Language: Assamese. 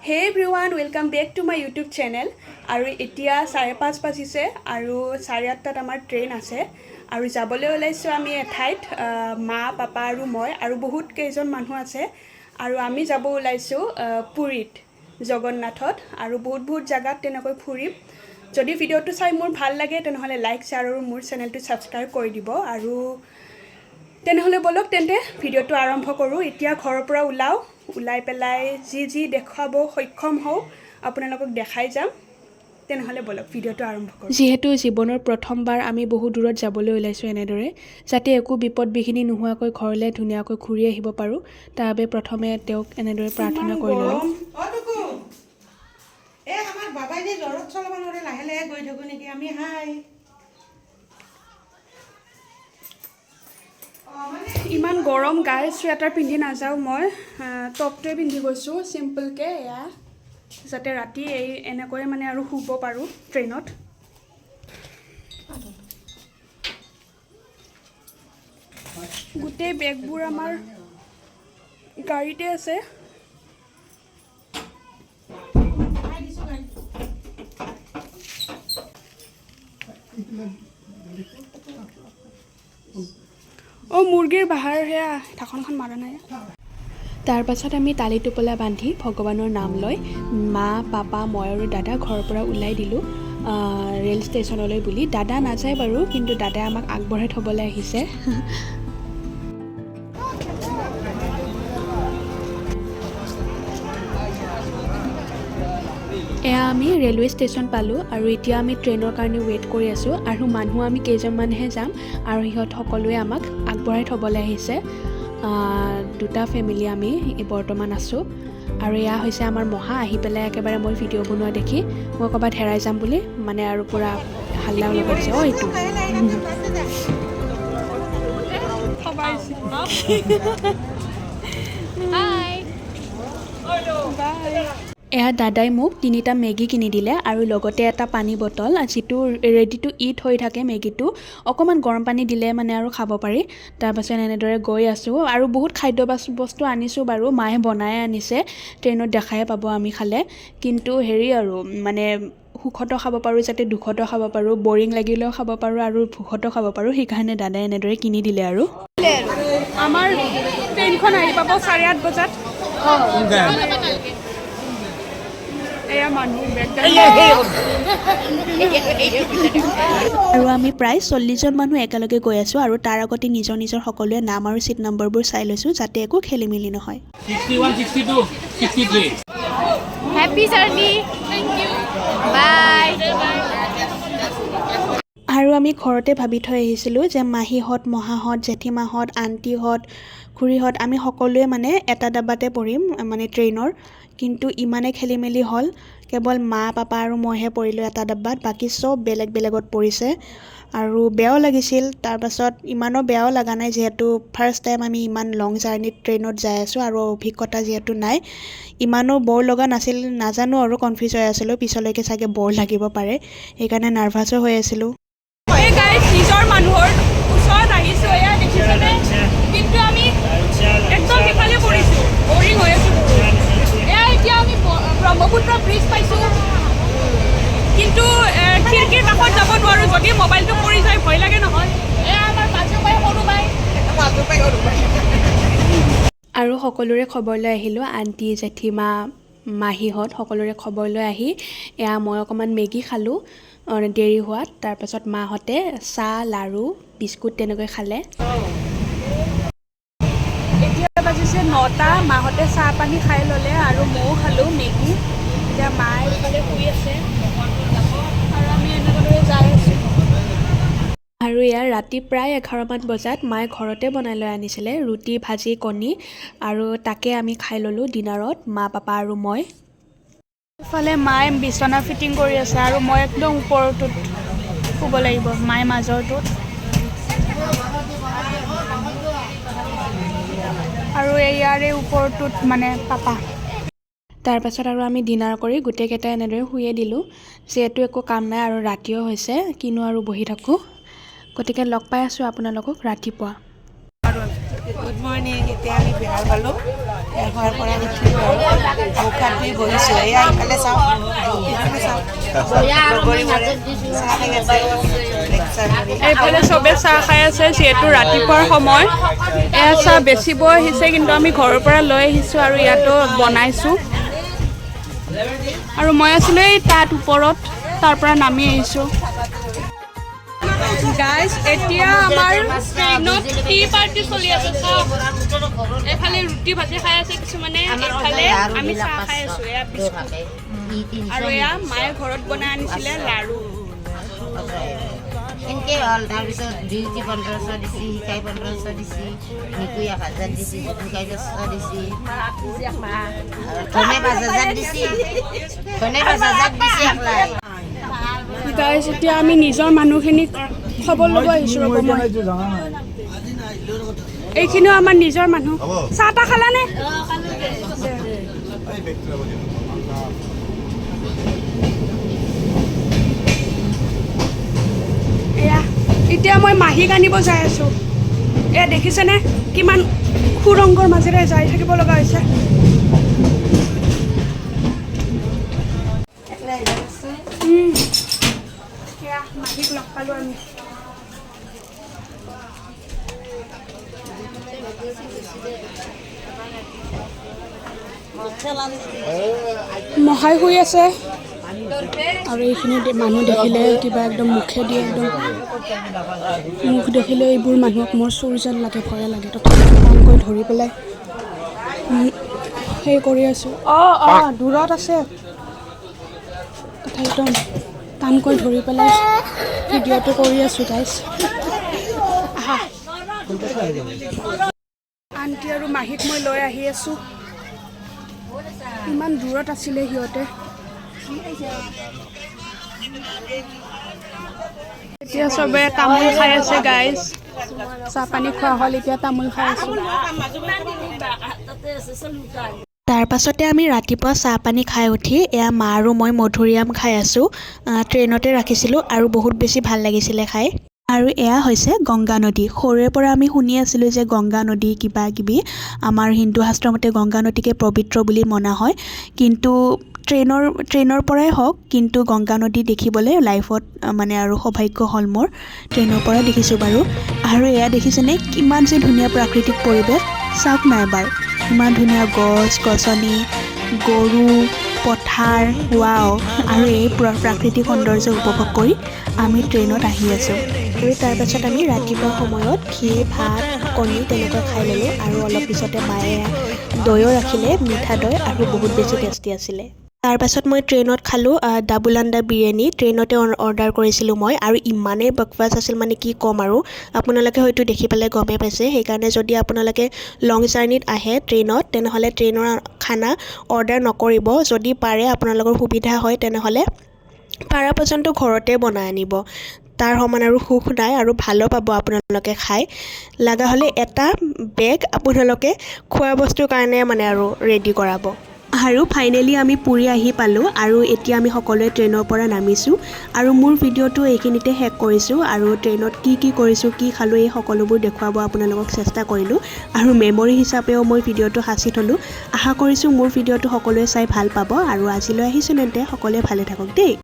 Hey everyone, welcome back to my YouTube channel. আৰু এতিয়া 5:30 বাজিছে আৰু 8:30 আমাৰ ট্ৰেইন আছে আৰু যাবলৈ ওলাইছো আমি এঠাইত মা পাপা আৰু মই আৰু বহুত কেইজন মানুহ আছে আৰু আমি যাব ওলাইছো পুৰীত জগন্নাথত আৰু বহুত জাগাত তেনেকৈ ফুৰিম যদি ভিডিওটো চাই মোৰ ভাল লাগে তেনেহলে লাইক শ্বেয়াৰ আৰু মোৰ চেনেলটো সাবস্ক্ৰাইব কৰি দিব আৰু তেনেহলে বলক তেন্তে ভিডিওটো আৰম্ভ কৰো এতিয়া ঘৰৰ পৰা ওলাই পেলাই যি দেখাব সক্ষম হও আপোনালোকক দেখাই যাম তেনেহলে বলক ভিডিওটো আৰম্ভ কৰো যেহেতু জীৱনৰ প্ৰথমবাৰ আমি বহু দূৰত যাবলৈ ওলাইছো এনেদৰে যাতে একো বিপদ বিঘিনি নোহোৱাকৈ ঘৰলৈ ধুনীয়াকৈ ঘূৰি আহিব পাৰো তাৰ বাবে প্ৰথমে তেওঁক এনেদৰে প্ৰাৰ্থনা কৰি ললো আমাৰ বাবাই যে জ্বৰত চলাব নোৱাৰে লাহে গৈ থাকো নেকি আমি হাই ইমান গৰম গায়ে সোৱেটাৰ পিন্ধি নাযাও মই টপটোৱে পিন্ধি গৈছো সিম্পল কে এয়া যাতে ৰাতি এই এনেকৈ মানে আৰু শুব পাৰো ট্ৰেইনত গুটে বেগবোৰ আমাৰ গাড়ীতে আছে মুৰ্গীৰ বাহাৰ হেয়া ঢাকনখন মাৰা নাই তাৰ পাছত আমি তালি টোপলা বান্ধি ভগৱানৰ নাম লৈ মা পাপা মই আৰু দাদা ঘৰৰ পৰা ওলাই দিলো ৰেল ষ্টেচনলৈ বুলি দাদা নাযায় বাৰু কিন্তু দাদাই আমাক আগবঢ়াই থবলৈ আহিছে এয়া আমি ৰেলৱে ষ্টেচন পালো আৰু এতিয়া আমি ট্ৰেইনৰ কাৰণে ৱেট কৰি আছো আৰু মানুহ আমি কেইজনমানহে যাম আৰু ইহঁত সকলোৱে আমাক আগবঢ়াই থবলৈ আহিছে দুটা ফেমিলি আমি বৰ্তমান আছো আৰু এয়া হৈছে আমাৰ মহা আহি পেলাই একেবাৰে মই ভিডিঅ' বনোৱা দেখি মই ক'বাত হেৰাই যাম বুলি মানে আৰু পুৰা হাল্লা লগাইছে এইটো এয়া দাদাই মোক 3টা মেগী কিনি দিলে আৰু লগতে এটা পানী বটল যিটো ৰেডি টু ইট হৈ থাকে মেগীটো অকমান গৰম পানী দিলে মানে আৰু খাব পাৰি তাৰ পাছত এনেদৰে গৈ আছো আৰু বহুত খাদ্য বস্তু আনিছো বাৰু মায়ে বনাই আনিছে ট্ৰেইনত দেখাই পাব আমি খালে কিন্তু হেৰি আৰু মানে সুখতো খাব পাৰো যাতে দুখতো খাব পাৰো বৰিং লাগিলেও খাব পাৰো আৰু ভুখতো খাব পাৰো সেইকাৰণে দাদাই এনেদৰে কিনি দিলে আৰু আমাৰ ট্ৰেইনখন আহি পাব 8:30 বজাত আৰু আমি প্ৰায় 40 জন মানুহ একেলগে গৈ আছো আৰু তাৰ আগতে নিজৰ সকলোৱে নাম আৰু সিট নম্বৰবোৰ চাই লৈছো যাতে একো খেলিমেলি নহয় 61 62 63 হ্যাপি জার্নি থ্যাংক ইউ বাই আৰু আমি ঘৰতে ভাবি থৈ আহিছিলো যে মাহীহত মহাহত জেঠিমাহত আন্টিহত খুৰীহত আমি সকলোৱে মানে এটা ডাব্বাতে পৰিম মানে ট্ৰেইনৰ কিন্তু ইমানে খেলিমেলি হল কেৱল মা পাপা আৰু মইহে পৰিলো এটা ডাব্বাত বাকি সব বেলেগত পৰিছে আৰু বেয়াও লাগিছিল তাৰ পাছত ইমানো বেয়াও লাগা নাই যেহেতু ফাৰ্স্ট টাইম আমি ইমান লং জাৰ্নিত ট্ৰেইনত যাই আছো আৰু অভিজ্ঞতা যেহেতু নাই ইমানো বৰ লগা নাছিল নাজানো আৰু কনফিউজ হৈ আছিলো পিছলৈকে চাগে বৰ লাগিব পাৰে সেইকাৰণে নাৰ্ভাসো হৈ আছিলো এই গাইস নিজৰ মানুহৰ ওচৰত আহিছো এয়া দেখিছনে কিন্তু আমি একদম সিফালে পৰিছো বৰিং হৈ আছো এতিয়া আমি ব্ৰহ্মপুত্ৰ ব্ৰিজ পাইছো কিন্তু খিৰকিৰ কাষত যাব নোৱাৰো যদি মোবাইলটো পৰি যায় ভয় লাগে নহয় আমাৰ বাজু পাই সৰু বাই আৰু সকলোৰে খবৰ লৈ আহিলো আন্টি জেঠিমা মাহীহত সকলোৰে খবৰ লৈ আহি এয়া মই অকমান মেগী খালো দেৰি হোৱাত তাৰ পাছত মাহতে চাহ লাৰু বিস্কুট তেনেকৈ খালে বাজিছে 9টা মাহতে চাহ পানী খাই ললে আৰু মও খালো মেগী এতিয়া মায়ে ইফালে শুই আছে আৰু আমি এনেদৰে যাই আছো আৰু ইয়াৰ ৰাতি প্ৰায় 11 মান বজাত মায়ে ঘৰতে বনাই লৈ আনিছিলে ৰুটি ভাজি কণী আৰু তাকে আমি খাই ললো ডিনাৰত মা পাপা আৰু মই ইফালে মায়ে বিছনা ফিটিং কৰি আছে আৰু মই একদম ওপৰটোত শুব লাগিব মায়ে মাজৰটোত আৰু ইয়াৰে ওপৰটোত মানে পাপা তাৰ পাছত আৰু আমি ডিনাৰ কৰি গোটেইকেইটা এনেদৰে শুয়ে দিলো যেহেতু একো কাম নাই আৰু ৰাতিও হৈছে কিনো আৰু বহি থাকো গতিকে লগ পাই আছো আপোনালোকক ৰাতিপুৱা গুড মৰ্নিং এতিয়া আমি বিহাৰ পালো এঘৰ পৰা উঠিলোঁ আৰু মুখ হাত ধুই বহিছোঁ এয়া ইফালে চাওঁ ইফালে চাওঁ চাহ খাই আছে লেকচাৰ কৰি এইফালে চবে চাহ খাই আছে যিহেতু ৰাতিপুৱাৰ সময় এয়া চাহ বেচিব আহিছে কিন্তু আমি ঘৰৰ পৰা লৈ আহিছোঁ আৰু ইয়াতো বনাইছোঁ আৰু মই আছিলোঁ এই তাত ওপৰত তাৰ পৰা নামি আহিছোঁ গাইজ এতিয়া আমাৰ ট্ৰেইনত টি পাৰ্টি চলি আছে এফালে ৰুটি ভাজি খাই আছে কিছুমানে এইফালে আমি চাহ খাই আছোঁ এয়া বিস্কুট আৰু এয়া মায়ে ঘৰত বনাই আনিছিলে লাড়ু এনেকৈ হ'ল তাৰপিছত ডিউটি 1500 দিছে শিকাই 1500 দিছে নিকুই 1000 দিছে শিকাই 500 দিছে ধনে 5000 দিছে ধনে 5000 দিছে একলাই গাইজ এতিয়া আমি নিজৰ মানুহখিনিক খবৰ ল'ব আহিছোঁ ৰ'ব মই এইখিনিও আমাৰ নিজৰ মানুহ চাহ তাহ খালানে এয়া এতিয়া মই মাহীক আনিব যাই আছোঁ এয়া দেখিছেনে কিমান সুৰংগৰ মাজেৰে যাই থাকিব লগা হৈছে এয়া মাহীক লগ পালোঁ আমি মহাই শুই আছে আৰু এইখিনি মানুহ দেখিলে কিবা একদম মুখেদি একদম মুখ দেখিলে এইবোৰ মানুহক মোৰ চোৰ যেন লাগে ভয় লাগে তথাপি টানকৈ ধৰি পেলাই সেই কৰি আছোঁ দূৰত আছে তথা একদম টানকৈ ধৰি পেলাই ভিডিঅ'টো কৰি আছোঁ গাইজ আহা আণ্টি আৰু মাহীক মই লৈ আহি আছোঁ ইমান দূৰত আছিলে সিহঁতে এতিয়া চবে তামোল খাই আছে গাইজ চাহ পানী খোৱা হ'ল এতিয়া তামোল খাই আছোঁ তাৰ পাছতে আমি ৰাতিপুৱা চাহ পানী খাই উঠি এয়া মা আৰু মই মধুৰিআম খাই আছোঁ ট্ৰেইনতে ৰাখিছিলোঁ আৰু বহুত বেছি ভাল লাগিছিলে খাই আৰু এয়া হৈছে গংগা নদী সৰুৰে পৰা আমি শুনি আছিলোঁ যে গংগা নদী কিবা কিবি আমাৰ হিন্দু শাস্ত্ৰৰ মতে গংগা নদীকে পবিত্ৰ বুলি মনা হয় কিন্তু ট্ৰেইনৰ পৰাই হওক কিন্তু গংগা নদী দেখিবলৈ লাইফত মানে আৰু সৌভাগ্য হ'ল মোৰ ট্ৰেইনৰ পৰা দেখিছোঁ বাৰু আৰু এয়া দেখিছেনে কিমান যে ধুনীয়া প্ৰাকৃতিক পৰিৱেশ চাওক না এবাৰ ইমান ধুনীয়া গছ গছনি গৰু পথাৰ ৱাও আৰু এই প্ৰাকৃতিক সৌন্দৰ্য উপভোগ কৰি আমি ট্ৰেইনত আহি আছোঁ আৰু তাৰ পাছত আমি ৰাতিপুৱা সময়ত খীৰ ভাত কণী তেনেকৈ খাই ল'লোঁ আৰু অলপ পিছতে মায়ে দৈও ৰাখিলে মিঠা দৈ আৰু বহুত বেছি টেষ্টি আছিলে তাৰ পাছত মই ট্ৰেইনত খালোঁ ডাবুল আণ্ডা বিৰিয়ানী ট্ৰেইনতে অৰ্ডাৰ কৰিছিলোঁ মই আৰু ইমানেই বকৱাছ আছিল মানে কি ক'ম আৰু আপোনালোকে হয়তো দেখি পেলাই গমেই পাইছে সেইকাৰণে যদি আপোনালোকে লং জাৰ্ণিত আহে ট্ৰেইনত তেনেহ'লে ট্ৰেইনৰ খানা অৰ্ডাৰ নকৰিব যদি পাৰে আপোনালোকৰ সুবিধা হয় তেনেহ'লে পাৰা পৰ্যন্ত ঘৰতে বনাই আনিব তাৰ সমান আৰু সুখ নাই আৰু ভালো পাব আপোনালোকে খাই লগা হ'লে এটা বেগ আপোনালোকে খোৱা বস্তুৰ কাৰণে মানে আৰু ৰেডি কৰাব আৰু ফাইনেলি আমি পুৰী আহি পালোঁ আৰু এতিয়া আমি সকলোৱে ট্ৰেইনৰ পৰা নামিছোঁ আৰু মোৰ ভিডিঅ'টো এইখিনিতে শেষ কৰিছোঁ আৰু ট্ৰেইনত কি কৰিছোঁ কি খালোঁ এই সকলোবোৰ দেখুৱাব আপোনালোকক চেষ্টা কৰিলোঁ আৰু মেমৰি হিচাপেও মই ভিডিঅ'টো সাঁচি থলোঁ আশা কৰিছোঁ মোৰ ভিডিঅ'টো সকলোৱে চাই ভাল পাব আৰু আজিলৈ আহিছোঁ তেন্তে সকলোৱে ভালে থাকক দেই